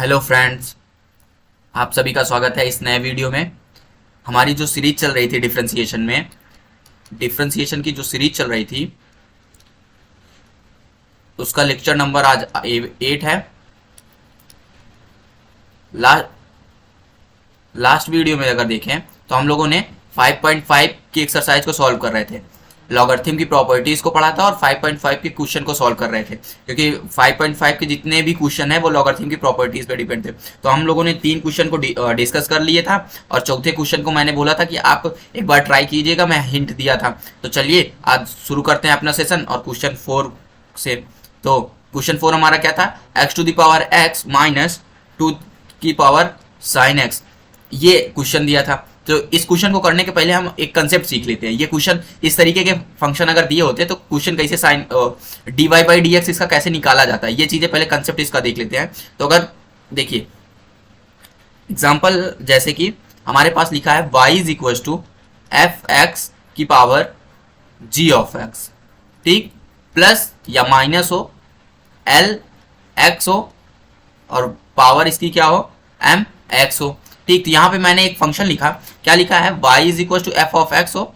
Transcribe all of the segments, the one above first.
Hello friends, आप सभी का स्वागत है इस नए वीडियो में। हमारी जो सीरीज चल रही थी डिफरेंशिएशन की जो सीरीज चल रही थी उसका लेक्चर नंबर आज 8 है। लास्ट वीडियो में अगर देखें तो हम लोगों ने 5.5 की एक्सरसाइज को सॉल्व कर रहे थे, लॉगरिथम की प्रॉपर्टीज को पढ़ा था और 5.5 के क्वेश्चन को सॉल्व कर रहे थे, क्योंकि 5.5 के जितने भी क्वेश्चन है वो लॉगरिथम की प्रॉपर्टीज पे डिपेंड थे। तो हम लोगों ने 3 क्वेश्चन को डिस्कस कर लिए था और चौथे क्वेश्चन को मैंने बोला था कि आप एक बार ट्राई कीजिएगा, मैं हिंट दिया था। तो चलिए आज शुरू करते हैं अपना सेशन और क्वेश्चन 4 से। तो क्वेश्चन 4 हमारा क्या था, x to the power x minus 2 की पावर साइन x, ये क्वेश्चन दिया था। तो इस क्वेश्चन को करने के पहले हम एक कंसेप्ट सीख लेते हैं। ये क्वेश्चन इस तरीके के फंक्शन अगर दिए होते तो क्वेश्चन कैसे sine dy by d x इसका कैसे निकाला जाता है, ये चीजें पहले कंसेप्ट इसका देख लेते हैं। तो अगर देखिए एग्जांपल, जैसे कि हमारे पास लिखा है y is equal to f x की पावर g ऑफ x, ठीक, प्लस या माइनस हो एल एक्स हो और पावर इसकी क्या हो एम एक्स हो, ठीक। तो यहाँ पे मैंने एक फंक्शन लिखा, क्या लिखा है, y is equal to f of x हो,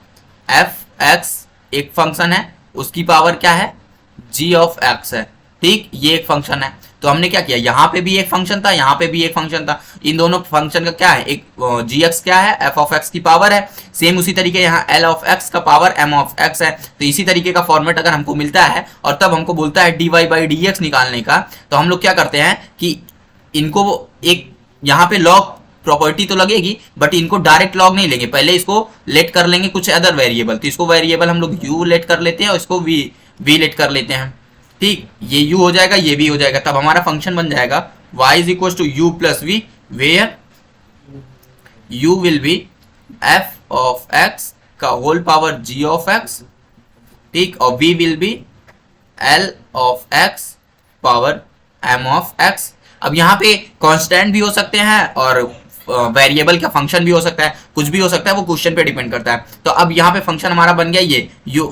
एफ एक्स एक फंक्शन है, उसकी पावर क्या है g ऑफ x है, ठीक, ये एक फंक्शन है। तो हमने क्या किया, यहाँ पे भी एक फंक्शन था, यहाँ पे भी एक फंक्शन था, इन दोनों फंक्शन का क्या है, एक gx क्या है, f ऑफ x की पावर है, सेम उसी तरीके यहाँ l ऑफ x का पावर m ऑफ x है। तो इसी तरीके का फॉर्मेट अगर हमको मिलता है और तब हमको बोलता है dy बाई डी एक्स निकालने का, तो हम लोग क्या करते हैं कि इनको एक यहाँ पे लॉग प्रॉपर्टी तो लगेगी बट इनको डायरेक्ट लॉग नहीं लेंगे, पहले इसको लेट कर लेंगे कुछ अदर वेरिएबल। तो इसको वेरिएबल हम लोग u लेट कर लेते हैं और इसको v लेट कर लेते हैं, ठीक, ये u हो जाएगा, ये v हो जाएगा, तब हमारा फंक्शन बन जाएगा y is equal to u plus v, where u will be f of x का whole power g of x, ठीक, और v will be l of x power m of x। अब यहाँ पे कांस्टेंट भी हो सकते हैं और वेरिएबल का फंक्शन भी हो सकता है, कुछ भी हो सकता है, वो क्वेश्चन पे डिपेंड करता है। तो अब यहाँ पे फंक्शन हमारा बन गया ये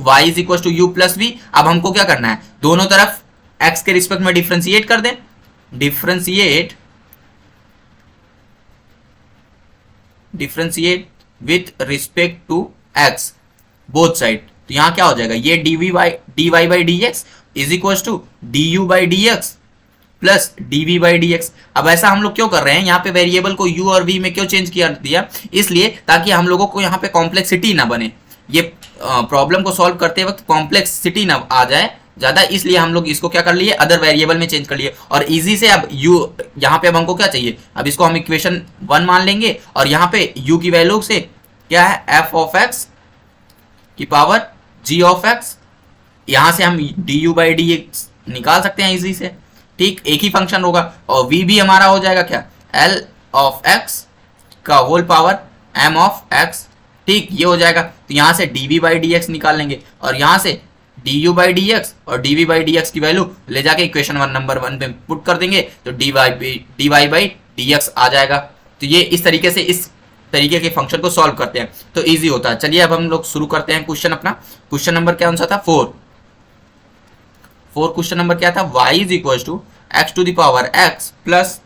y is equal to u plus v. अब हमको क्या करना है, दोनों तरफ x के रिस्पेक्ट में डिफ्रेंशिएट कर दें, differentiate with respect to x both side. तो यहाँ क्या हो जाएगा, ये dy by d x is equal to du by d x plus dv by d x. अब ऐसा हम लोग क्यों कर रहे हैं, यहाँ पे वेरिएबल को u और v में क्यों चेंज किया दिया, इसलिए ताकि हम लोगों को यहाँ पे कॉम्प्लेक्सिटी ना बने, ये प्रॉब्लम को सॉल्व करते वक्त कॉम्प्लेक्सिटी ना आ जाए ज्यादा, इसलिए हम लोग इसको क्या कर लिए, अदर वेरिएबल में चेंज कर लिए। और इजी से अब u यहाँ पे अब हमको क्या चाहिए, अब इसको हम इक्वेशन 1 मान लेंगे और यहाँ पे u की वैल्यू से क्या है f ऑफ x की पावर g ऑफ x, यहाँ से हम du बाई डी एक्स निकाल सकते हैं इजी से, ठीक, एक ही फंक्शन होगा। और v भी हमारा हो जाएगा क्या, l ऑफ x का whole power m of x, ठीक, ये हो जाएगा। तो यहाँ से dv बाई डी एक्स निकाल लेंगे और यहाँ से du बाई डी एक्स और dv बाई डी एक्स की वैल्यू ले जाके इक्वेशन 1 नंबर 1 पे पुट कर देंगे, तो dy बाई डी एक्स आ जाएगा। तो ये इस तरीके से इस तरीके के फंक्शन को सॉल्व करते हैं, तो ईजी होता है। चलिए अब हम लोग शुरू करते हैं क्वेश्चन अपना। क्वेश्चन नंबर क्या सा था, 4 क्वेश्चन नंबर क्या था, y is equal to x to the power x plus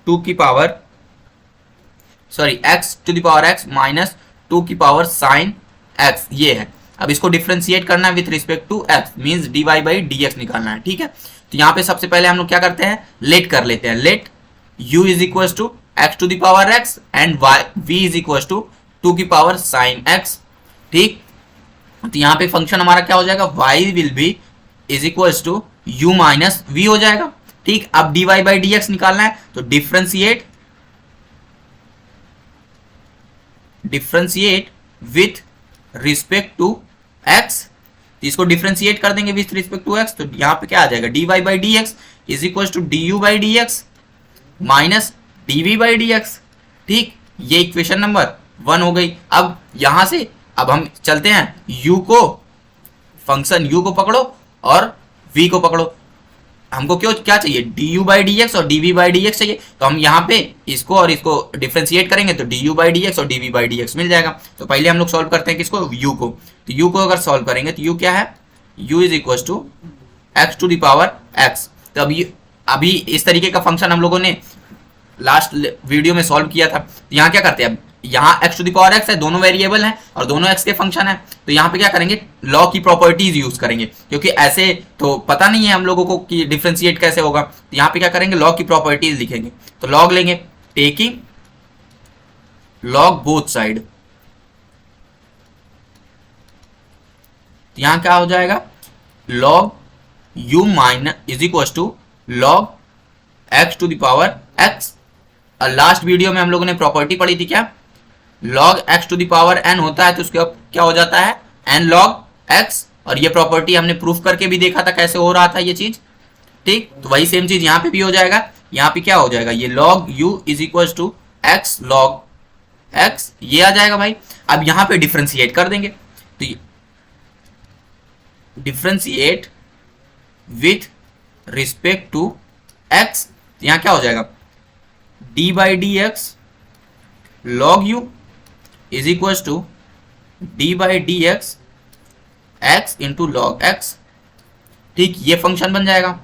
2 की power x to the power x minus 2 की पावर साइन x, ये है। अब इसको डिफरेंशिएट करना है with respect to x, means dy by d x निकालना है, ठीक है। तो यहाँ पे सबसे पहले हम लोग क्या करते हैं, लेट कर लेते हैं, let u is equal to x to the power x and v is equal to 2 की पावर साइन x, ठीक। तो यहाँ पे फंक्शन हमारा क्या हो जाएगा, y will be is equal to u minus v हो जाएगा, ठीक। अब dy बाई डी एक्स निकालना है, तो differentiate with respect to x, तो इसको डिफरेंशिएट कर देंगे विथ रिस्पेक्ट टू x, तो यहाँ पे क्या आ जाएगा, dy by d x is equal to du by d x minus dv by d x, ठीक, ये इक्वेशन नंबर 1 हो गई। अब यहाँ से अब हम चलते हैं u को, फंक्शन u को पकड़ो और v को पकड़ो, हमको क्यों क्या चाहिए, du बाई डी एक्स और dv बाई डी एक्स चाहिए। तो हम यहाँ पे इसको और इसको डिफरेंशिएट करेंगे तो du बाई डी एक्स और dv बाई डी एक्स मिल जाएगा। तो पहले हम लोग सॉल्व करते हैं किसको, u को। तो u को अगर सॉल्व करेंगे तो u क्या है, u is equal to x to the power x। तो अब अभी इस तरीके का फंक्शन हम लोगों ने लास्ट वीडियो में सॉल्व किया था। यहाँ क्या करते हैं, अब यहाँ x to the power x है, दोनों वेरिएबल हैं और दोनों एक्स के फंक्शन है, तो यहाँ पे क्या करेंगे, लॉग की प्रॉपर्टीज यूज करेंगे, क्योंकि ऐसे तो पता नहीं है हम लोगों को कि डिफ्रेंशिएट कैसे होगा। तो यहाँ पे क्या करेंगे, लॉग की प्रॉपर्टीज लिखेंगे। तो लॉग लेंगे, टेकिंग लॉग बोथ साइड, यहाँ क्या हो जाएगा, log u minus is equal to log x to the power x। और लास्ट वीडियो में हम लोगों ने प्रॉपर्टी पढ़ी थी क्या, log x to the power n होता है तो उसके क्या हो जाता है n log x, और ये प्रॉपर्टी हमने प्रूफ करके भी देखा था कैसे हो रहा था ये चीज, ठीक। तो वही सेम चीज यहाँ पे भी हो जाएगा। यहाँ पे क्या हो जाएगा, ये log u is equal to x log x, ये आ जाएगा भाई। अब यहाँ पे डिफ्रेंशिएट कर देंगे, तो differentiate with respect to x, यहाँ क्या हो जाएगा, d by d x log u is equal to d by d x x into log x, ठीक। ये फंक्शन बन जाएगा।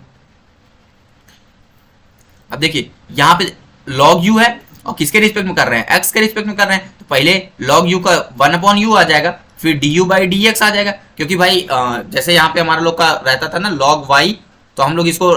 अब देखिए यहाँ पे log u है और किसके रिस्पेक्ट में कर रहे हैं, x के रिस्पेक्ट में कर रहे हैं, तो पहले log u का 1/u आ जाएगा, फिर du बाई डी एक्स आ जाएगा, क्योंकि भाई जैसे यहाँ पे हमारा लोग का रहता था ना log y, तो हम लोग इसको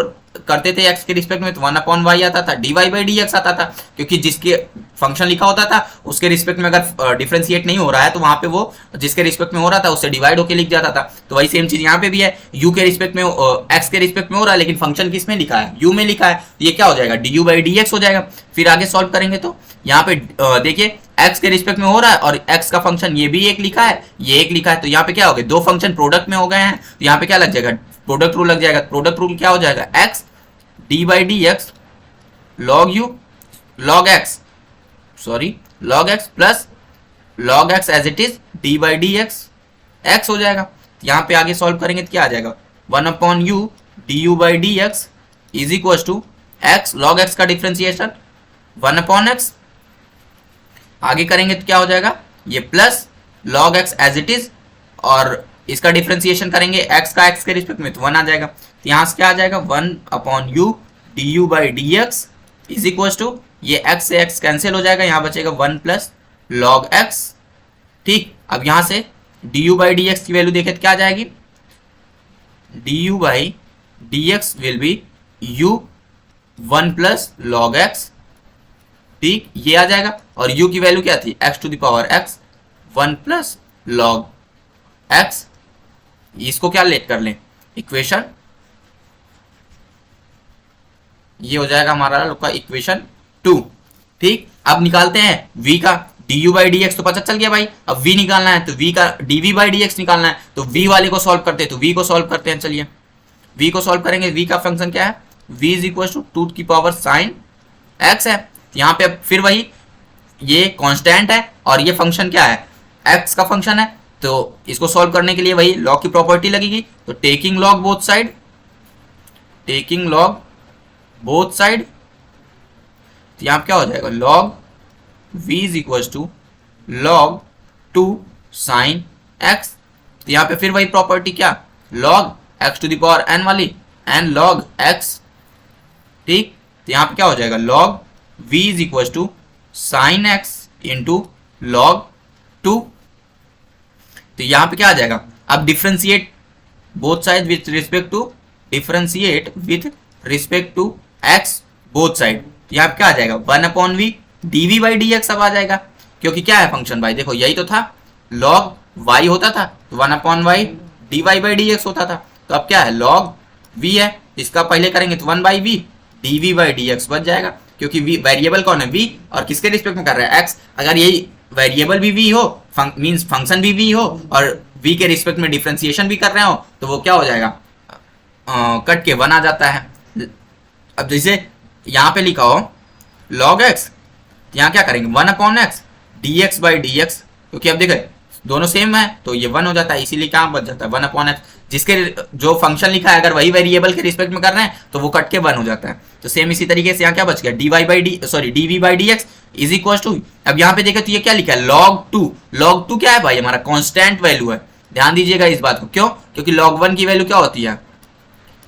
करते थे x के रिस्पेक्ट में तो 1/y आता था, dy बाई डी एक्स आता था, क्योंकि जिसके फंक्शन लिखा होता था उसके रिस्पेक्ट में अगर डिफरेंशिएट नहीं हो रहा है तो वहां पे वो जिसके रिस्पेक्ट में हो रहा था उससे डिवाइड होकर लिख जाता था। तो वही सेम चीज यहाँ पे भी है, u के रिस्पेक्ट में x के रिस्पेक्ट में हो रहा है, लेकिन फंक्शन किस में लिखा है, u में लिखा है, तो ये क्या हो जाएगा, du बाई डी एक्स हो जाएगा। फिर आगे सॉल्व करेंगे तो यहाँ पे देखिए x के रिस्पेक्ट में हो रहा है और x का फंक्शन ये भी एक लिखा है, ये एक लिखा है, तो यहाँ पे क्या हो गया, दो फंक्शन प्रोडक्ट में हो गए हैं, तो यहाँ पे क्या लग जाएगा, प्रोडक्ट रूल लग जाएगा। प्रोडक्ट रूल क्या हो जाएगा, x d by d x log u log x log x plus log x as it is d by d x x हो जाएगा। यहाँ पे आगे सॉल्व करेंगे तो क्या आ जाएगा, 1/u du by d x is equal to x log x का डिफ्रेंसिएशन 1/x, आगे करेंगे तो क्या हो जाएगा, ये plus log x as it is, और इसका डिफ्रेंसिएशन करेंगे x का x के रिस्पेक्ट में तो 1 आ जाएगा। तो यहाँ से क्या आ जाएगा, 1/u du by d x is equal to, ये x से x कैंसिल हो जाएगा, यहाँ बचेगा 1 प्लस log x, ठीक। अब यहाँ से du बाई डी एक्स की वैल्यू देखे तो क्या आ जाएगी, du by d x will be u 1 plus log x, ठीक, ये आ जाएगा। और u की वैल्यू क्या थी, x to the power x 1 plus log x, इसको क्या लेट कर लें, इक्वेशन, ये हो जाएगा हमारा लोग का इक्वेशन 2, ठीक। अब निकालते हैं v का, du बाई डी एक्स तो पता चल गया भाई, अब v निकालना है तो v का dv बाई डी एक्स निकालना है, तो v वाले को सॉल्व करते हैं, तो v को सॉल्व करते हैं, चलिए v को सॉल्व करेंगे। v का फंक्शन क्या है, v इज इक्वल टू 2 की पावर साइन x है, यहाँ पे फिर वही ये कांस्टेंट है और ये फंक्शन क्या है, x का फंक्शन है, तो इसको सॉल्व करने के लिए वही लॉग की प्रॉपर्टी लगेगी। तो taking log both side, taking log both side, तो यहाँ क्या हो जाएगा, log v is equal to log 2 sine x, तो यहाँ पे फिर वही प्रॉपर्टी क्या, log x to the power n वाली n लॉग x, ठीक। तो यहाँ पे क्या हो जाएगा, log v is equal to sine x into log 2, तो यहाँ पे क्या आ जाएगा, अब differentiate both side with respect to, differentiate with respect to x both side, तो यहाँ पे क्या आ जाएगा, 1/v dv by d x अब आ जाएगा, क्योंकि क्या है फंक्शन भाई, देखो यही तो था, log y होता था तो 1/y dy by d x होता था, तो अब क्या है, log v है, इसका पहले करेंगे तो 1/v dv by d x बच जाएगा, क्योंकि v वेरिएबल कौन है, v, और किसके रिस्पेक्ट में कर रहा है, x। अगर यही वेरिएबल भी v हो, मींस फंक्शन भी v हो और v के रिस्पेक्ट में डिफरेंशिएशन भी कर रहे हो, तो वो क्या हो जाएगा, कट के 1 आ जाता है। अब जैसे यहाँ पे लिखा हो log x, यहाँ क्या करेंगे, 1/x dx by d x, क्योंकि अब देखो दोनों सेम है तो ये 1 हो जाता है, इसीलिए क्या बच जाता है 1/x, जिसके जो फंक्शन लिखा है अगर वही वेरिएबल के रिस्पेक्ट में कर रहे हैं तो वो कट के 1 हो जाता है। तो सेम इसी तरीके से यहाँ क्या बच गया, dv by d x is equal to, अब यहाँ पे देखो तो ये क्या लिखा है, log 2 क्या है भाई, हमारा कांस्टेंट वैल्यू है, ध्यान दीजिएगा इस बात को, क्यों, क्योंकि log 1 की वैल्यू क्या होती है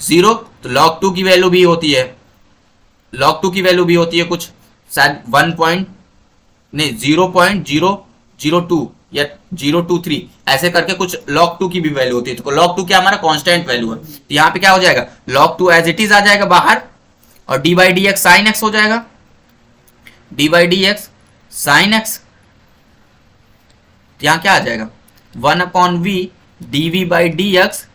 0, तो log 2 की वैल्यू भी होती है log 2 की वैल्यू भी होती है कुछ शायद 1 पॉइंट नहीं 0.002 या 023 ऐसे करके कुछ log 2 की भी वैल्यू होती है। तो log 2 क्या हमारा कांस्टेंट वैल्यू है, तो यहाँ पे क्या हो जाएगा log 2 एज इट इज आ जाएगा बाहर, और d by d x sine x हो जाएगा, d by d x sine x, यहाँ क्या आ जाएगा 1/v dv by d x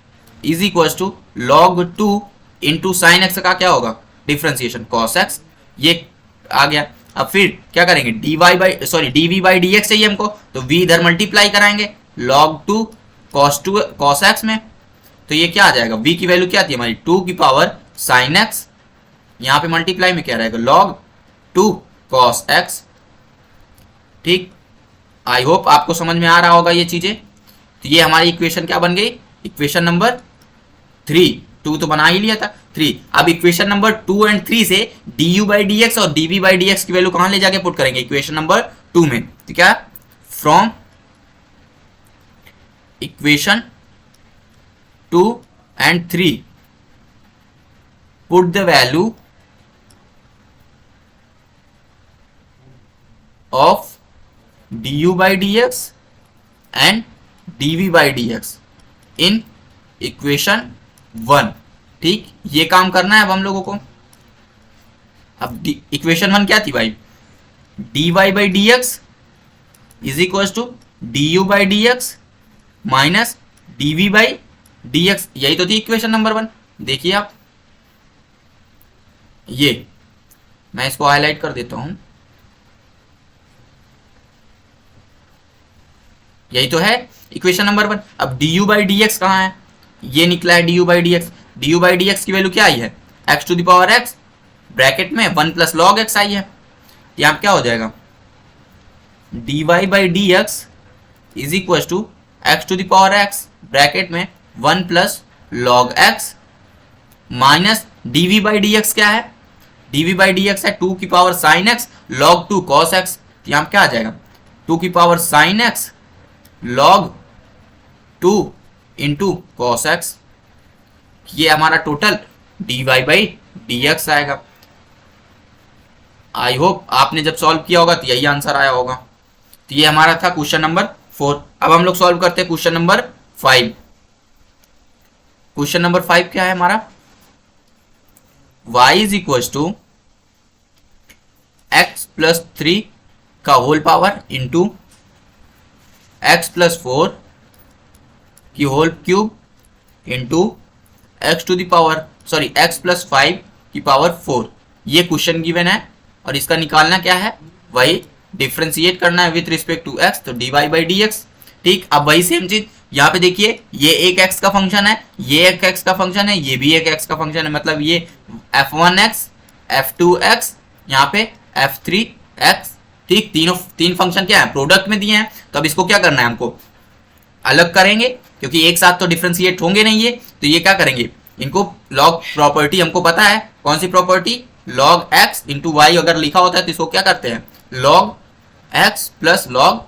is equal to log 2 into sine x का क्या होगा डिफ्रेंसिएशन cos x, ये आ गया। अब फिर क्या करेंगे dv बाई डी एक्स चाहिए हमको, तो v इधर मल्टीप्लाई कराएंगे log 2 cos x में, तो ये क्या आ जाएगा v की वैल्यू क्या थी हमारी 2 की पावर साइन x, यहाँ पे मल्टीप्लाई में क्या रहेगा log 2 cos x। ठीक, आई होप आपको समझ में आ रहा होगा ये चीजें। तो ये हमारी इक्वेशन क्या बन गई, इक्वेशन नंबर 3, 2 तो बना ही लिया था 3। अब इक्वेशन नंबर 2 एंड 3 से du बाई डी एक्स और dv बाई डी एक्स की वैल्यू कहां ले जाके पुट करेंगे इक्वेशन नंबर 2 में, तो क्या from equation 2 and 3 put the value of du by dx and dv by dx in equation 1। ठीक, ये काम करना है अब हम लोगों को। अब इक्वेशन 1 क्या थी भाई, dy by dx is equal to du by dx minus dv by dx, यही तो थी इक्वेशन नंबर 1। देखिए आप, ये मैं इसको हाईलाइट कर देता हूं, यही तो है इक्वेशन नंबर 1। अब du बाई डी एक्स कहाँ है, ये निकला है du by d x, du by d x की वैल्यू क्या आई है x to the power x bracket में 1 प्लस लॉग x आई है, यहाँ क्या हो जाएगा dy by d x is equal to x to the power x bracket में 1 plus log x minus dv by d x क्या है, dv बाई डी एक्स है 2 की power sine x log 2 cos x, यहाँ क्या आ जाएगा 2 की power sine x log 2 into cos x, ये हमारा total dy by d x आएगा। आई होप आपने जब सॉल्व किया होगा तो यही आंसर आया होगा। तो ये हमारा था क्वेश्चन नंबर 4। अब हम लोग सॉल्व करते हैं क्वेश्चन नंबर 5। क्वेश्चन नंबर 5 क्या है हमारा, y is equal to x plus 3 का whole power into x plus 4 की whole cube into x to the power x plus 5 की पावर 4, ये क्वेश्चन गिवन है और इसका निकालना क्या है, वही डिफ्रेंशिएट करना है विथ रिस्पेक्ट टू x, तो dy बाई डी एक्स। ठीक, अब वही सेम चीज यहाँ पे देखिए, ये एक x का फंक्शन है, ये एक x का फंक्शन है, ये भी एक x का फंक्शन है, मतलब ये f1x f2x यहाँ पे f3x। ठीक, तीन फंक्शन क्या है प्रोडक्ट में दिए हैं, तो अब इसको क्या करना है हमको अलग करेंगे, क्योंकि एक साथ तो डिफरेंशिएट होंगे नहीं ये, तो ये क्या करेंगे इनको लॉग प्रॉपर्टी हमको पता है कौन सी property, log x into y अगर लिखा होता है तो इसको क्या करते हैं log x plus log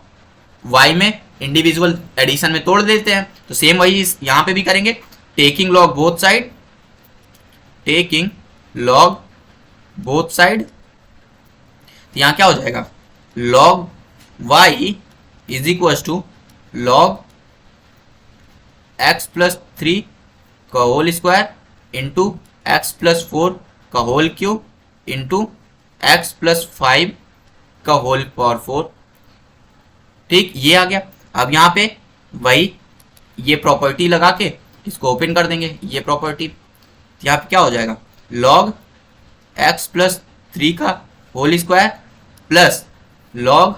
y में इंडिविजुअल एडिशन में तोड़ देते हैं। तो सेम वही यहाँ पे भी करेंगे, taking log both side, taking log both side, तो यहाँ क्या हो जाएगा log y is equal to log x plus 3 का whole square into x plus 4 का whole cube into x plus 5 का होल पावर 4। ठीक, ये आ गया। अब यहाँ पे वही ये प्रॉपर्टी लगा के इसको ओपन कर देंगे, ये प्रॉपर्टी, यहाँ पे क्या हो जाएगा log x प्लस 3 का whole square plus log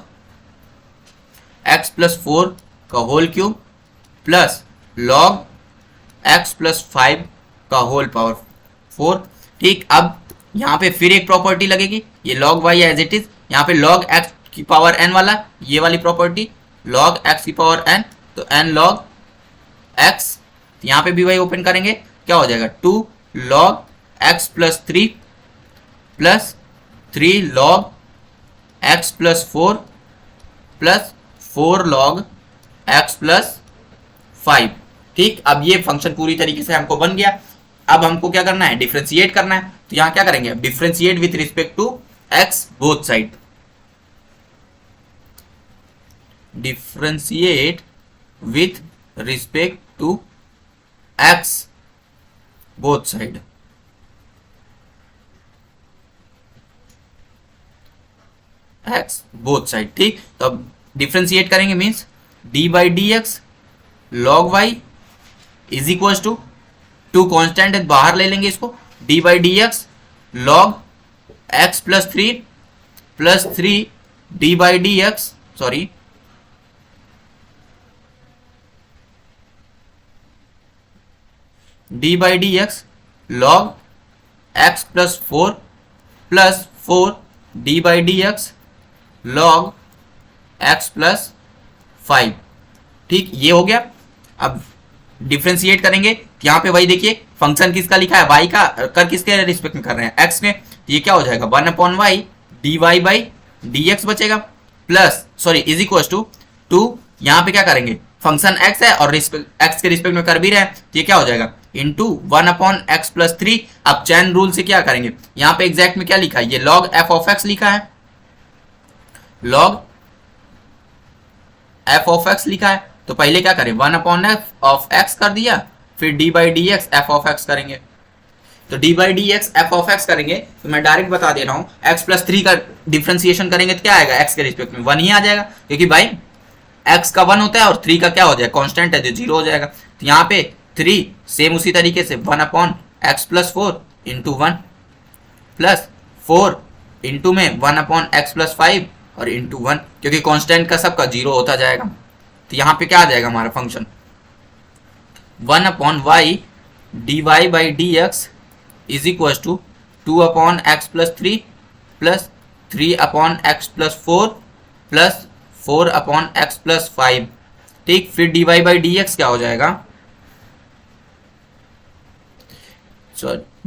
x plus 4 का whole cube plus log x plus 5 का होल पावर 4। ठीक, अब यहाँ पे फिर एक प्रॉपर्टी लगेगी, ये log y as it is, यहाँ पे log x की पावर n वाला ये वाली प्रॉपर्टी log x की पावर n, तो n log x, यहाँ पे भी वही ओपन करेंगे, क्या हो जाएगा 2 log x plus 3 plus 3 log x plus 4 plus 4 log x plus 5। ठीक, अब ये फंक्शन पूरी तरीके से हमको बन गया। अब हमको क्या करना है डिफ्रेंशिएट करना है, तो यहाँ क्या करेंगे, differentiate with respect to x both side, differentiate with respect to x both side, x both side. ठीक, तो अब डिफ्रेंशिएट करेंगे means d by d x log y is equal to, two constant है बाहर ले लेंगे इसको, d by d x log x plus three d by d x, sorry d by d x log x plus four d by d x log x plus 5। ठीक, ये हो गया। अब डिफ्रेंशिएट करेंगे तो यहाँ पे वही देखिए फंक्शन किसका लिखा है, वाई का, कर किसके रिस्पेक्ट में कर रहे हैं, एक्स के, तो ये क्या हो जाएगा 1/y dy बाई dx बचेगा, plus sorry is equal to यहाँ पे क्या करेंगे, फंक्शन x है और x के रिस्पेक्ट में कर भी रहे हैं, तो ये क्या हो जाएगा इंटू 1/x प्लस 3। अब चैन रूल से क्या करेंगे, यहाँ पे एग्जैक्ट में क्या लिखा है, ये log f ऑफ x लिखा है, log f ऑफ x लिखा है, तो पहले क्या करें 1/f ऑफ x कर दिया, फिर d by d x F of x करेंगे, तो d by d x F of x करेंगे, तो मैं डायरेक्ट बता दे रहा हूँ x प्लस 3 का डिफ्रेंसिएशन करेंगे तो क्या आएगा, x के रिस्पेक्ट में 1 ही आ जाएगा, क्योंकि भाई x का 1 होता है और 3 का क्या हो जाएगा, कांस्टेंट है जो 0 हो जाएगा। तो यहाँ पे 3 सेम उसी तरीके से 1/x plus 4 into 1 plus 4 into में 1/x प्लस 5 और इंटू 1, क्योंकि कांस्टेंट का सबका 0 होता जाएगा। तो यहाँ पे क्या आ जाएगा हमारा function 1/y dy by d x is equal to 2/x plus 3 plus 3/x plus 4 plus 4/x plus 5। ठीक, फिर dy बाई डी एक्स क्या हो जाएगा,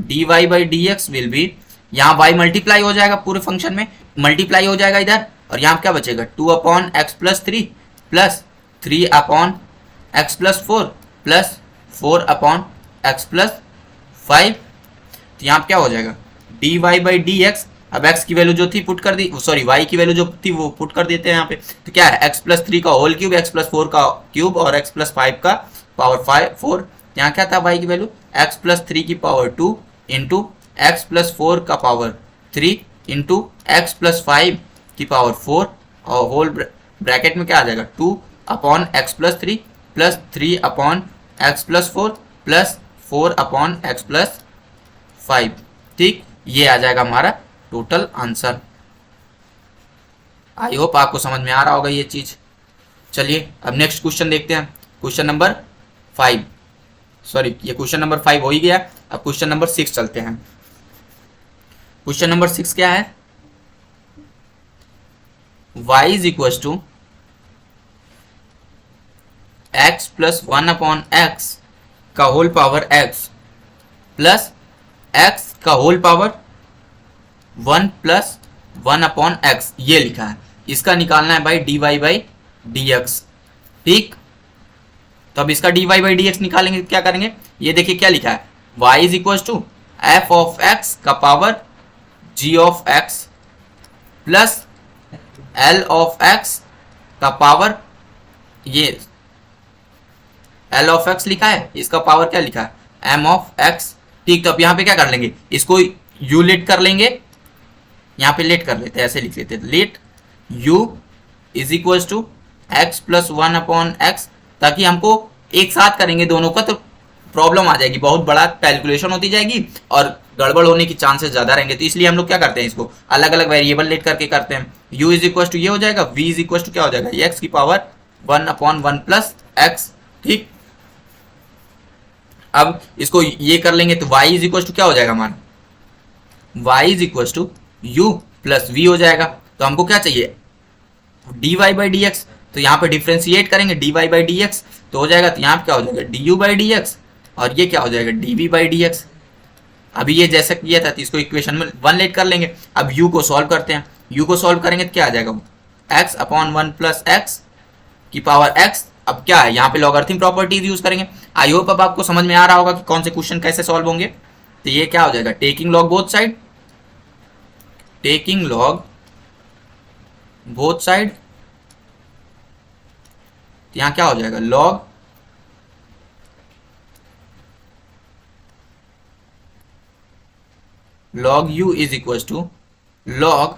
dy by d x will be, यहाँ y मल्टीप्लाई हो जाएगा पूरे फंक्शन में, मल्टीप्लाई हो जाएगा इधर, और यहाँ क्या बचेगा 2/x plus 3 plus 3/x plus 4 plus 4/x plus 5। तो यहाँ क्या हो जाएगा dy बाई डी एक्स, अब x की वैल्यू जो थी पुट कर दी, सॉरी y की वैल्यू जो थी वो पुट कर देते हैं यहाँ पे, तो क्या है x प्लस 3 का होल क्यूब, x प्लस 4 का क्यूब और x प्लस 5 का पावर 4। यहाँ क्या था y की वैल्यू x प्लस 3 की पावर 2 इंटू एक्स प्लस 4 का पावर 3 इंटू एक्स प्लस 5 की पावर 4, और होल ब्रैकेट में क्या आ जाएगा 2/x plus 3 plus 3/x plus 4 plus 4/x plus 5। ठीक, ये आ जाएगा हमारा टोटल आंसर। आई होप आपको समझ में आ रहा होगा ये चीज। चलिए अब नेक्स्ट क्वेश्चन देखते हैं, क्वेश्चन नंबर 5, सॉरी ये क्वेश्चन नंबर 5 हो ही गया। अब क्वेश्चन नंबर 6 चलते हैं। क्वेश्चन नंबर 6 क्या है, y is equal to x plus 1/x का whole power x plus x का होल पावर 1 प्लस 1/x, ये लिखा है, इसका निकालना है भाई dy बाई डी एक्स। ठीक, तो अब इसका dy बाई डी एक्स निकालेंगे क्या करेंगे, ये देखिए क्या लिखा है y is equal to f of x का power g of x plus l of x का पावर, ये l ऑफ x लिखा है, इसका पावर क्या लिखा है m ऑफ x। ठीक, तो अब यहाँ पे क्या कर लेंगे, इसको u लेट कर लेंगे, यहाँ पे लेट कर लेते हैं, ऐसे लिख लेते हैं let u is equal to x plus 1/x, ताकि हमको एक साथ करेंगे दोनों का तो प्रॉब्लम आ जाएगी, बहुत बड़ा कैलकुलेशन होती जाएगी और गड़बड़ होने की चांसेस ज्यादा रहेंगे, तो इसलिए हम लोग क्या करते हैं इसको अलग अलग वेरिएबल लेट करके करते हैं। u इज इक्वल टू ये हो जाएगा, v इज इक्वल टू क्या हो जाएगा x की पावर 1/1 प्लस x। ठीक, अब इसको ये कर लेंगे तो y इज इक्वल टू क्या हो जाएगा हमारा, y is equal to u plus v हो जाएगा। तो हमको क्या चाहिए dy बाई डी एक्स, तो यहाँ पे डिफ्रेंशिएट करेंगे dy बाई डी एक्स तो हो जाएगा, तो यहाँ पे क्या हो जाएगा du बाई डी एक्स और ये क्या हो जाएगा dv बाई डी एक्स। अभी ये जैसा किया था तो इसको इक्वेशन में 1 लेट कर लेंगे। अब u को सॉल्व करते हैं, u को सॉल्व करेंगे तो क्या आ जाएगा x/1 प्लस x की पावर x। अब क्या है यहाँ पे लॉगरिथम प्रॉपर्टीज यूज करेंगे। आई होप अब आपको समझ में आ रहा होगा कि कौन से क्वेश्चन कैसे सॉल्व होंगे। तो ये क्या हो जाएगा, taking log both side, taking log both side, तो यहां क्या हो जाएगा, log u is equal to log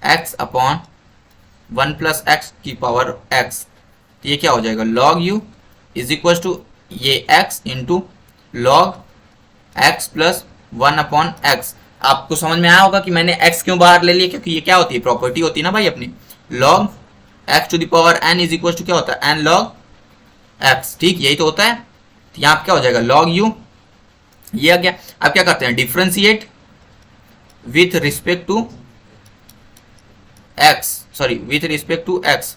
x upon 1 plus x की पावर x। तो ये क्या हो जाएगा, log u is equal to ये x into log x plus 1 upon x. आपको समझ में आया होगा कि मैंने x क्यों बाहर ले लिया, क्योंकि ये क्या होती है, प्रॉपर्टी होती है ना भाई अपनी, log x to the power n is equal to क्या होता है, n log x। ठीक, यही तो होता है। तो यहाँ पे क्या हो जाएगा, log u, ये आ गया। अब क्या करते हैं, differentiate with respect to x, sorry with respect to x।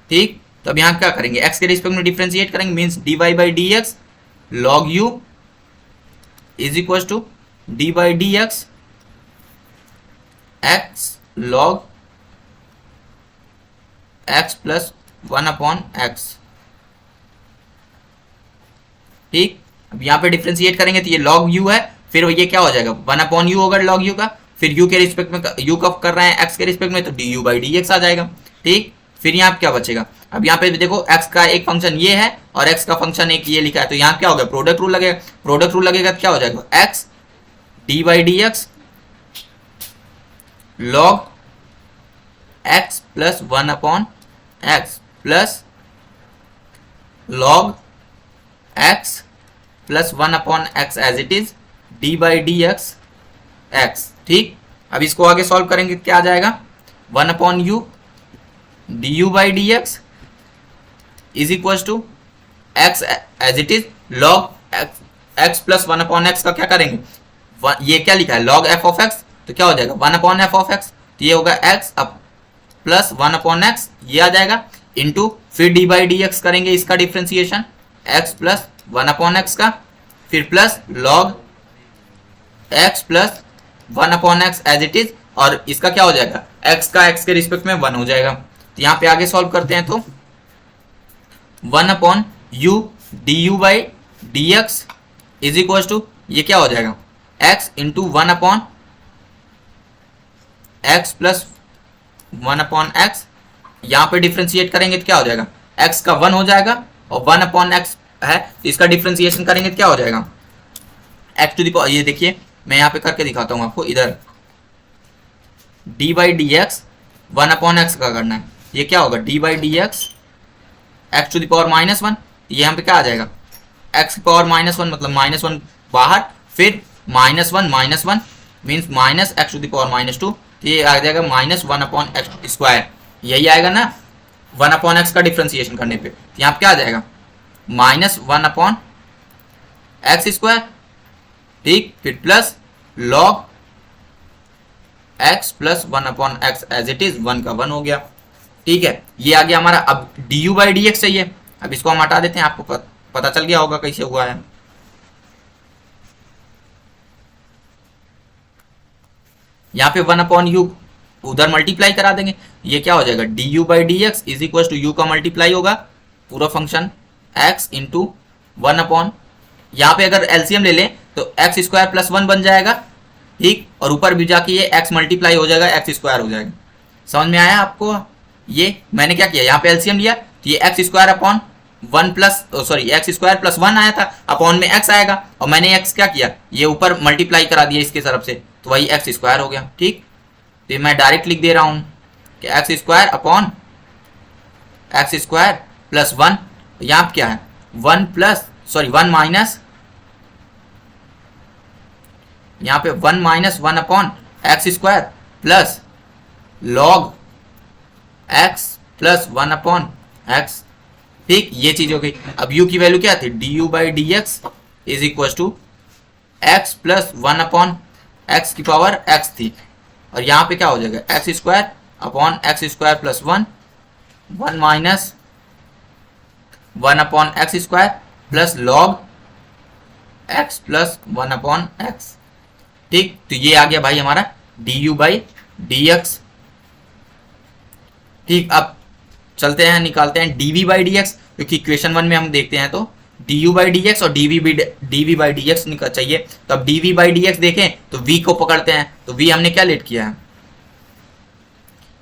ठीक, तो अब यहाँ क्या करेंगे, x के रिस्पेक्ट में डिफ्रेंशिएट करेंगे, means dy by d x log u is equal to d by d x x log x plus 1 upon x. ठीक, अब यहाँ पे डिफ्रेंशिएट करेंगे तो ये log u है, फिर ये क्या हो जाएगा, 1 अपॉन यू होगा log u का, फिर u के रिस्पेक्ट में, u कब कर रहे हैं x के रिस्पेक्ट में, तो du बाई डी एक्स आ जाएगा। ठीक, फिर यहाँ पे क्या बचेगा, अब यहाँ पे देखो x का एक फंक्शन ये है और x का फंक्शन एक ये लिखा है, तो यहाँ क्या होगा, प्रोडक्ट रूल लगेगा, प्रोडक्ट रूल लगेगा तो क्या हो जाएगा, x d by d x log x plus 1 upon x plus log x plus 1 upon x as it is d by d x x. ठीक, अब इसको आगे सॉल्व करेंगे क्या आ जाएगा, 1 upon u d u by d x is equal to x as it is log x plus 1 upon x का क्या करेंगे, ये क्या लिखा है log f ऑफ x, तो क्या हो जाएगा 1 अपॉन f ऑफ x, तो ये होगा x अब प्लस 1 अपॉन x, ये आ जाएगा इंटू फिर डी बाई डी एक्स करेंगे इसका differentiation x plus 1 upon x का, फिर plus log x plus 1 upon x as it is, और इसका क्या हो जाएगा, x का x के रिस्पेक्ट में 1 हो जाएगा। तो यहाँ पे आगे सॉल्व करते हैं, तो 1 upon u d u by d x is equal to ये क्या हो जाएगा, x into 1 upon x plus 1 upon x, यहाँ पे डिफ्रेंशिएट करेंगे तो क्या हो जाएगा, x का 1 हो जाएगा और 1 अपॉन एक्स है, तो इसका डिफ्रेंशिएशन करेंगे तो क्या हो जाएगा, x टू दी पावर, ये देखिए मैं यहाँ पे करके दिखाता हूँ आपको, इधर d by d x 1 upon x का करना है, ये क्या होगा d by d x x to the power -1, ये यहाँ पे क्या आ जाएगा, एक्स की पावर -1 मतलब -1 बाहर, फिर -1 means minus x to the power -2, तो ये आ जाएगा -1 अपॉन एक्स स्क्वायर, यही आएगा ना 1 अपॉन एक्स का डिफ्रेंशिएशन करने पे, तो यहाँ पे क्या आ जाएगा -1 अपॉन एक्स स्क्वायर। ठीक, फिर plus log x plus 1 upon x as it is, 1 का 1 हो गया। ठीक है, ये आ गया हमारा। अब D u by d x चाहिए, अब इसको हम हटा देते हैं, आपको पता चल गया होगा कैसे हुआ है। यहाँ पे 1 अपॉन यू उधर मल्टीप्लाई करा देंगे, ये क्या हो जाएगा d u by d x is equal to u का मल्टीप्लाई होगा पूरा फंक्शन x इंटू 1 अपॉन, यहाँ पे अगर एलसीएम ले लें तो एक्स स्क्वायर प्लस 1 बन जाएगा। ठीक, और ऊपर भी जाके ये x मल्टीप्लाई हो जाएगा, एक्स स्क्वायर हो जाएगा। समझ में आया आपको? ये मैंने क्या किया, यहाँ पे एलसीएम लिया तो ये x square upon 1 plus sorry x square plus 1 आया था, अपॉन में x आएगा, और मैंने x क्या किया, ये ऊपर मल्टीप्लाई करा दिया इसके तरफ से, तो वही एक्स स्क्वायर हो गया। ठीक, तो मैं डायरेक्ट लिख दे रहा हूँ कि x square upon x square plus 1, यहाँ पे क्या है 1 प्लस सॉरी 1 माइनस, यहाँ पे 1 minus 1 upon x square plus log x plus 1 upon x. ठीक, ये चीज हो गई। अब u की वैल्यू क्या थी, d u by d x is equal to x plus 1 upon x की पावर x थी, और यहाँ पे क्या हो जाएगा x square upon x square plus 1, 1 minus 1 upon x square plus log x plus 1 upon x. ठीक, तो ये आ गया भाई हमारा d u by d x. ठीक, अब चलते हैं निकालते हैं d v by d x, क्योंकि इक्वेशन 1 में हम देखते हैं तो d u by d x और d v by d x निकल चाहिए। तो अब d v by d x देखें तो v को पकड़ते हैं, तो v हमने क्या लेट किया है,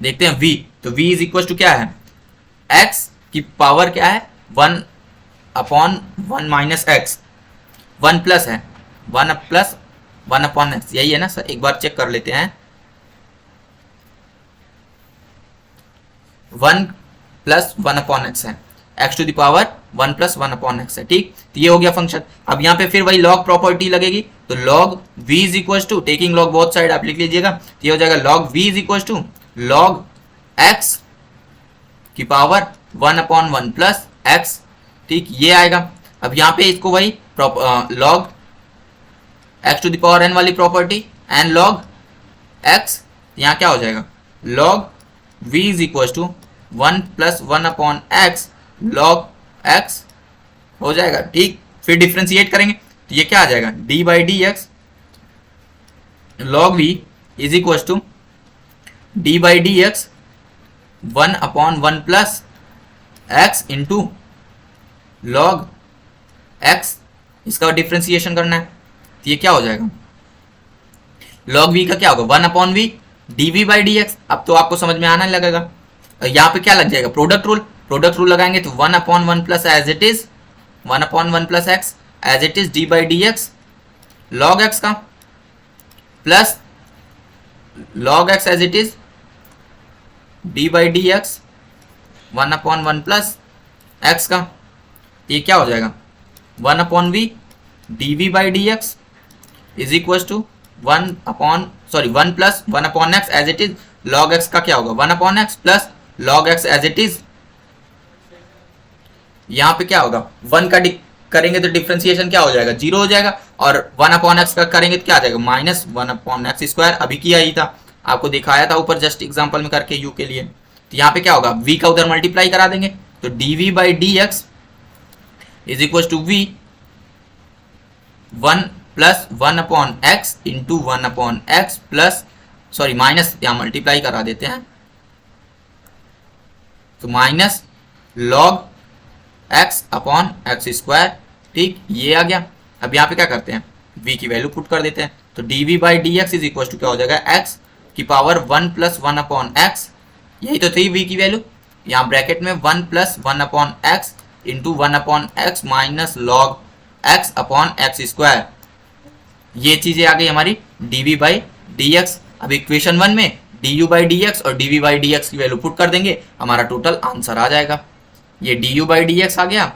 देखते हैं v। तो v इज इक्वल टू क्या है, x की पावर क्या है 1 अपॉन 1 माइनस एक्स, 1 प्लस है 1 प्लस 1 अपॉन एक्स, यही है ना सर, एक बार चेक कर लेते हैं। 1 प्लस 1 अपॉन एक्स है, x to the power 1 plus 1 upon x है, ठीक। तो ये हो गया फंक्शन। अब यहाँ पे फिर वही लॉग प्रॉपर्टी लगेगी, तो log v is equal to, taking log both side आप लिख लीजिएगा, तो ये हो जाएगा log v is equal to log x की पावर 1 अपॉन 1 प्लस एक्स, ठीक, ये आएगा। अब यहाँ पे इसको वही log x to the power n वाली प्रॉपर्टी एंड लॉग x, यहाँ क्या हो जाएगा, log v is equal to 1 plus 1 upon x log x हो जाएगा, ठीक। फिर डिफ्रेंशिएट करेंगे तो ये क्या आ जाएगा, d by d x log v is equal to d by d x 1 upon 1 plus x into log x, इसका डिफ्रेंशिएशन करना है तो ये क्या हो जाएगा, लॉग v का क्या होगा 1 upon v d v by d x. अब तो आपको समझ में आना लगेगा, यहाँ पे क्या लग जाएगा, प्रोडक्ट रूल, प्रोडक्ट रूल लगाएंगे तो 1 upon 1 plus as it is 1 upon 1 plus x as it is d by d x log x का plus log x as it is d by d x 1 upon 1 plus x का, ये क्या हो जाएगा 1 upon v d v by d x is equal to 1 plus 1 upon x as it is log x का क्या होगा 1 upon x plus log x as it is, यहाँ पे क्या होगा 1 का करेंगे तो डिफ्रेंशिएशन क्या हो जाएगा 0 हो जाएगा, और 1 अपॉन एक्स का करेंगे तो क्या आ जाएगा माइनस 1 अपॉन एक्स स्क्वायर, अभी किया ही था, आपको दिखाया था ऊपर जस्ट एग्जांपल में करके u के लिए। तो यहाँ पे क्या होगा v का उधर मल्टीप्लाई करा देंगे, तो dv by d x is equal to v 1 plus 1 upon x into 1 upon x plus minus, यहाँ मल्टीप्लाई करा देते हैं तो minus log x upon x square, ठीक, ये आ गया। अब यहाँ पे क्या करते हैं v की वैल्यू पुट कर देते हैं, तो dv by d x is equal to क्या हो जाएगा x की पावर 1 प्लस 1 अपॉन एक्स, यही तो थी v की वैल्यू, यहाँ ब्रैकेट में 1 plus 1 upon x into 1 upon x minus log x upon x square, ये चीजें आ गई हमारी dv बाई डी एक्स। अब इक्वेशन 1 में du बाई डी एक्स और dv बाई डी एक्स की वैल्यू पुट कर देंगे, हमारा टोटल आंसर आ जाएगा। ये du बाई डी एक्स आ गया,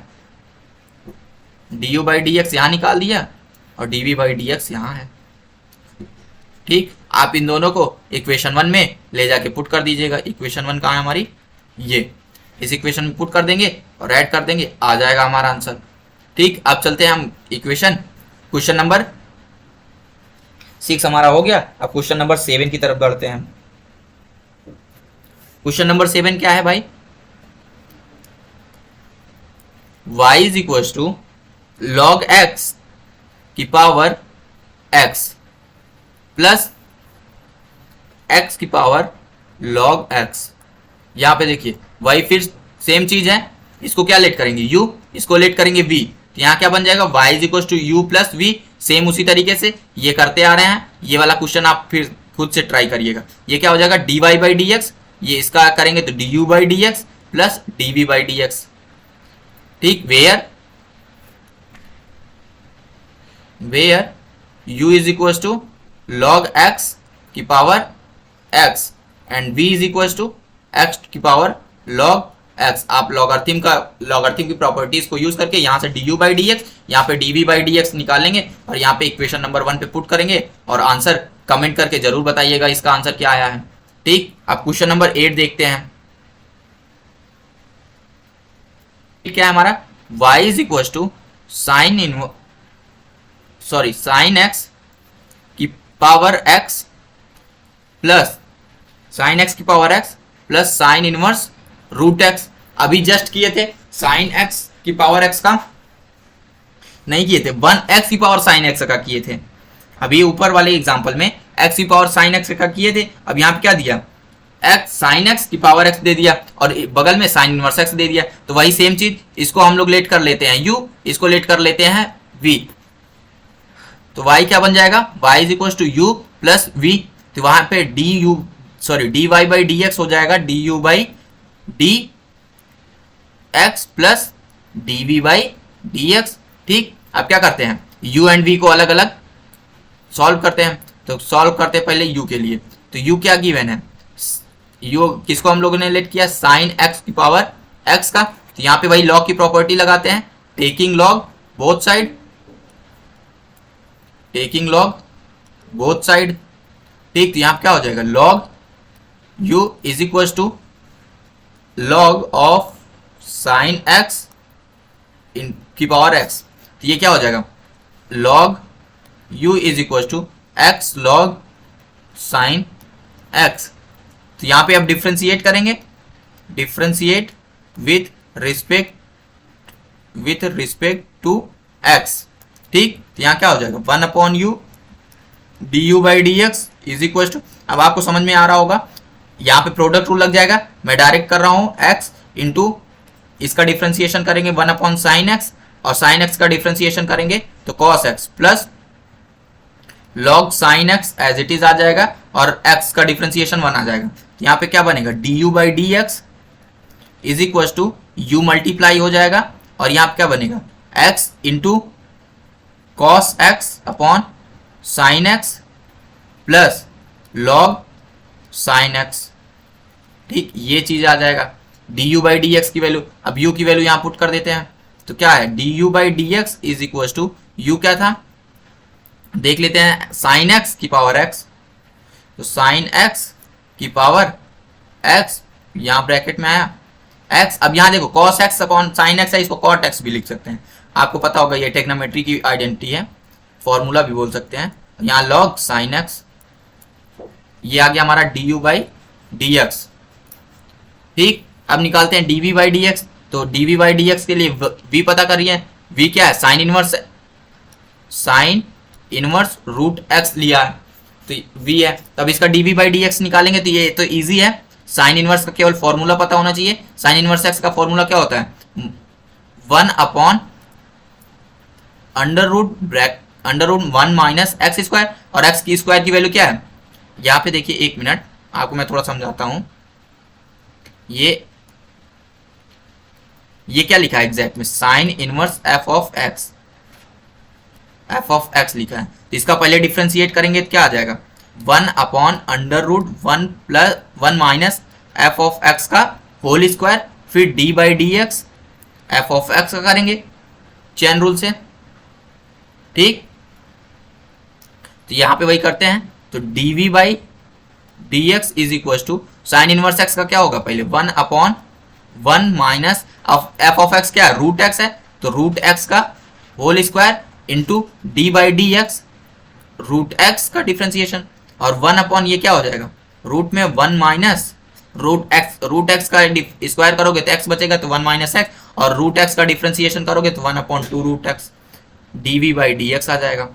du बाई डी एक्स यहाँ निकाल दिया और dv बाई डी एक्स यहाँ है, ठीक। आप इन दोनों को इक्वेशन 1 में ले जाके पुट कर दीजिएगा। इक्वेशन 1 कहाँ है हमारी, ये इस इक्वेशन में पुट कर देंगे और ऐड कर देंगे, आ जाएगा हमारा आंसर, ठीक। अब चलते हैं हम क्वेश्चन नंबर 6 हमारा हो गया। अब क्वेश्चन नंबर 7 की तरफ बढ़ते हैं। क्वेश्चन नंबर 7 क्या है भाई, y is equal to log x की पावर x प्लस x की पावर log x। यहाँ पे देखिए y फिर सेम चीज है, इसको क्या लेट करेंगे u, इसको लेट करेंगे v, तो यहाँ क्या बन जाएगा y is equal to u plus v. Same उसी तरीके से ये करते आ रहे हैं, ये वाला क्वेश्चन आप फिर खुद से ट्राई करिएगा। ये क्या हो जाएगा dy बाई डी एक्स, ये इसका करेंगे तो du by d x plus dv by d x, ठीक। Where u is equal to log x की power x and v is equal to x की पावर log x। आप logarithm की properties को यूज करके यहाँ से du बाई डी एक्स, यहाँ पे dv बाई डी एक्स निकालेंगे और यहाँ पे इक्वेशन नंबर 1 पे पुट करेंगे और आंसर कमेंट करके जरूर बताइएगा इसका आंसर क्या आया है, ठीक। अब क्वेश्चन नंबर 8 देखते हैं, क्या है हमारा y is equal to sine x की power x plus sine x की power x plus sine inverse root x। अभी जस्ट किए थे साइन x की पावर x का, नहीं किए थे 1x की पावर साइन x का किए थे। अभी ऊपर वाले एग्जांपल में x की पावर साइन x का किए थे, अब यहाँ पे क्या दिया एक्स साइन एक्स की पावर एक्स दे दिया और बगल में साइन इनवर्स एक्स दे दिया, तो वही सेम चीज इसको हम लोग लेट कर लेते हैं u, इसको लेट कर लेते हैं v, तो y क्या बन जाएगा, y is equal to u plus v, तो वहां पे dy बाई डी एक्स हो जाएगा du by d x plus dv by d x. ठीक, अब क्या करते हैं, u एंड v को अलग अलग सॉल्व करते हैं, तो सॉल्व करते हैं पहले u के लिए, तो u क्या गिवन है, u किसको हम लोगों ने लेट किया, साइन x की पावर x का, तो यहाँ पे वही लॉग की प्रॉपर्टी लगाते हैं, taking log both side, taking log both side. ठीक, तो यहाँ पे क्या हो जाएगा, log u is equal to log of sine x की पावर x, तो ये क्या हो जाएगा, log u is equal to x log sine x। तो यहाँ पे आप डिफ्रेंशिएट करेंगे, differentiate with respect to x। ठीक, तो यहाँ क्या हो जाएगा, 1 upon u d u by d x is equal to, अब आपको समझ में आ रहा होगा, यहाँ पे प्रोडक्ट रूल लग जाएगा, मैं डायरेक्ट कर रहा हूँ x इंटू इसका डिफ्रेंशिएशन करेंगे 1 अपॉन साइन एक्स, और साइन एक्स का डिफ्रेंशिएशन करेंगे तो cos x plus log sine x as it is आ जाएगा, और x का डिफ्रेंशिएशन 1 आ जाएगा, तो यहाँ पे क्या बनेगा, d u by d x is equal to u multiply हो जाएगा, और यहाँ पे क्या बनेगा, x into cos x upon sine x plus log sine x. ठीक, ये चीज आ जाएगा, d u by d x की वैल्यू, अब u की वैल्यू यहाँ पुट कर देते हैं, तो क्या है, d u by d x is equal to u क्या था, देख लेते हैं, साइन एक्स की पावर x, तो साइन एक्स की पावर x यहाँ ब्रैकेट में आया x, अब यहाँ देखो cos x upon sine x है, इसको cot x भी लिख सकते हैं, आपको पता होगा ये टेक्नोमेट्री की आइडेंटिटी है, फॉर्मूला भी बोल सकते हैं, यहाँ log साइन x, ये आ गया हमारा d u by d x. ठीक, अब निकालते हैं dv बाई डी एक्स, तो dv बाई डी एक्स के लिए v पता करिए, v क्या है, साइन इनवर्स रूट x लिया है, तो v है, तब इसका dv बाई डी एक्स निकालेंगे, तो ये तो इजी है, साइन इनवर्स का केवल फॉर्मूला पता होना चाहिए, साइन इनवर्स x का फॉर्मूला क्या होता है, 1 upon under root 1 minus x square, और x की स्क्वायर की वैल्यू क्या है, यहाँ पे देखिए, एक मिनट आपको मैं थोड़ा समझाता हूं, ये क्या लिखा है एग्जैक्ट में, sine inverse f of x लिखा है, तो इसका पहले डिफ्रेंशिएट करेंगे तो क्या आ जाएगा, 1 upon under root 1 minus f of x का होल स्क्वायर, फिर d by d x f of x का करेंगे चेन रूल से। ठीक, तो यहाँ पे वही करते हैं, तो dv by d x is equal to sine inverse x का क्या होगा, पहले 1 upon 1 minus f of x क्या है, रूट x है, तो रूट x का whole square into d by d x root x का डिफ्रेंशिएशन, और 1 अपॉन ये क्या हो जाएगा, रूट में 1 माइनस रूट x का स्क्वायर करोगे तो x बचेगा, तो 1 माइनस एक्स, और रूट x का डिफ्रेंशिएशन करोगे तो 1 upon 2 root x, dv by d x आ जाएगा।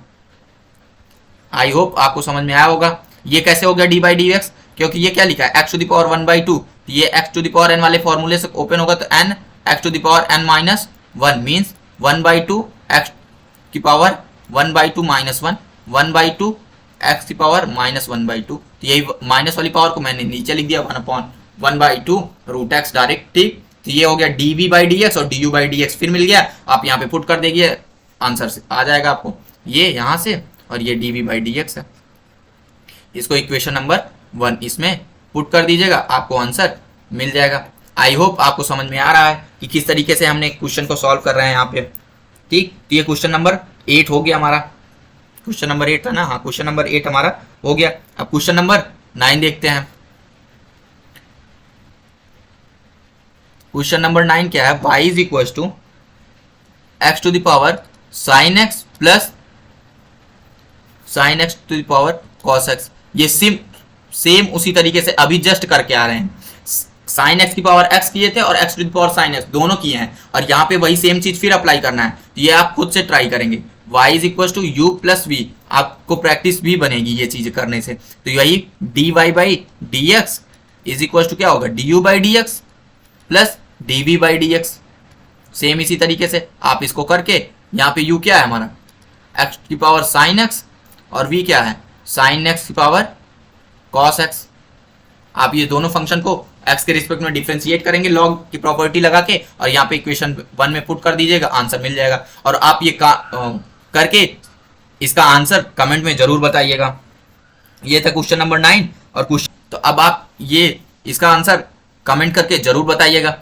आई होप आपको समझ में आया होगा। ये कैसे हो गया डी बाई डी एक्स, क्योंकि ये क्या लिखा है, x to the power 1 by 2, ये x to the power n वाले फॉर्मूले से ओपन होगा, तो n x to the power n minus 1 means 1 by 2 x की power 1 by 2 minus 1 by 2 x की पावर माइनस 1 बाई 2, तो यही माइनस वाली पावर को मैंने नीचे लिख दिया 1 upon 1 by 2 root x direct. ठीक, तो ये हो गया dv बाई डी एक्स, और du बाई डी एक्स फिर मिल गया, आप यहाँ पे पुट कर देंगे, आंसर से आ जाएगा आपको ये यहाँ से, और ये dv बाई डी एक्स है, इसको इक्वेशन नंबर 1 इसमें पुट कर दीजिएगा, आपको आंसर मिल जाएगा। आई होप आपको समझ में आ रहा है कि किस तरीके से हमने क्वेश्चन को सॉल्व कर रहे हैं यहाँ पे। ठीक, तो ये क्वेश्चन नंबर 8 हो गया हमारा, क्वेश्चन नंबर 8 था ना, हाँ क्वेश्चन नंबर 8 हमारा हो गया। अब क्वेश्चन नंबर 9 देखते हैं। क्वेश्चन नंबर 9 क्या है, y is equal to x to the power sine x plus sine x to the power cos x. ये सेम उसी तरीके से अभी जस्ट करके आ रहे हैं, साइन एक्स की पावर एक्स किए थे और x to the power sine x दोनों किए हैं, और यहाँ पे वही सेम चीज फिर अप्लाई करना है, तो ये आप खुद से ट्राई करेंगे। y is equal to u plus v, आपको प्रैक्टिस भी बनेगी ये चीज करने से, तो यही dy by d x is equal to क्या होगा, d u by d x plus d v by d x. Same इसी तरीके से आप इसको करके यहाँ पे u क्या है हमारा, एक्स की पावर साइन एक्स, और v क्या है, साइन एक्स की पावर कॉस एक्स। आप ये दोनों फंक्शन को x के रिस्पेक्ट में डिफ्रेंशिएट करेंगे लॉग की प्रॉपर्टी लगा के, और यहाँ पे इक्वेशन 1 में पुट कर दीजिएगा, आंसर मिल जाएगा। और आप ये करके इसका आंसर कमेंट में जरूर बताइएगा। ये था क्वेश्चन नंबर 9 और क्वेश्चन, तो अब आप ये इसका आंसर कमेंट करके जरूर बताइएगा।